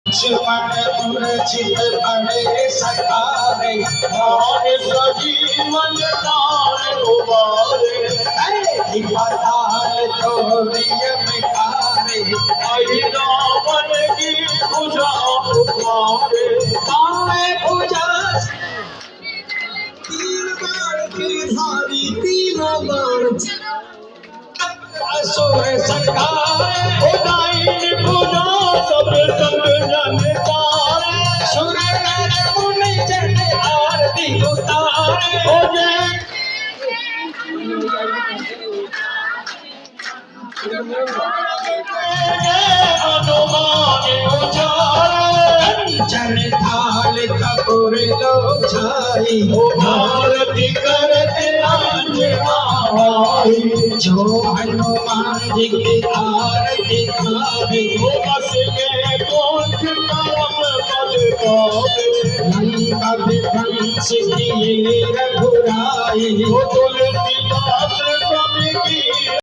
मन मूर्छित बड़े सखारे और सजीवन काल उबारे पाताल चोरिय मिकारे आई रावण की भुजा उठारे आए भुजा तीर बाण की धारी तीनों बाण असुर सखाए उदाई भुजा सब संग जनतारे सुर नर मुनि जन आरती उतारे हो जय हनुमान उचारे चरण थाल कपूर लो छाई भारती करते राज आई जो हनुमान जी की आरती खावे वो बस के कोठ करम पद पावे लंका विध्वंस किए रघुराई वो तुलसी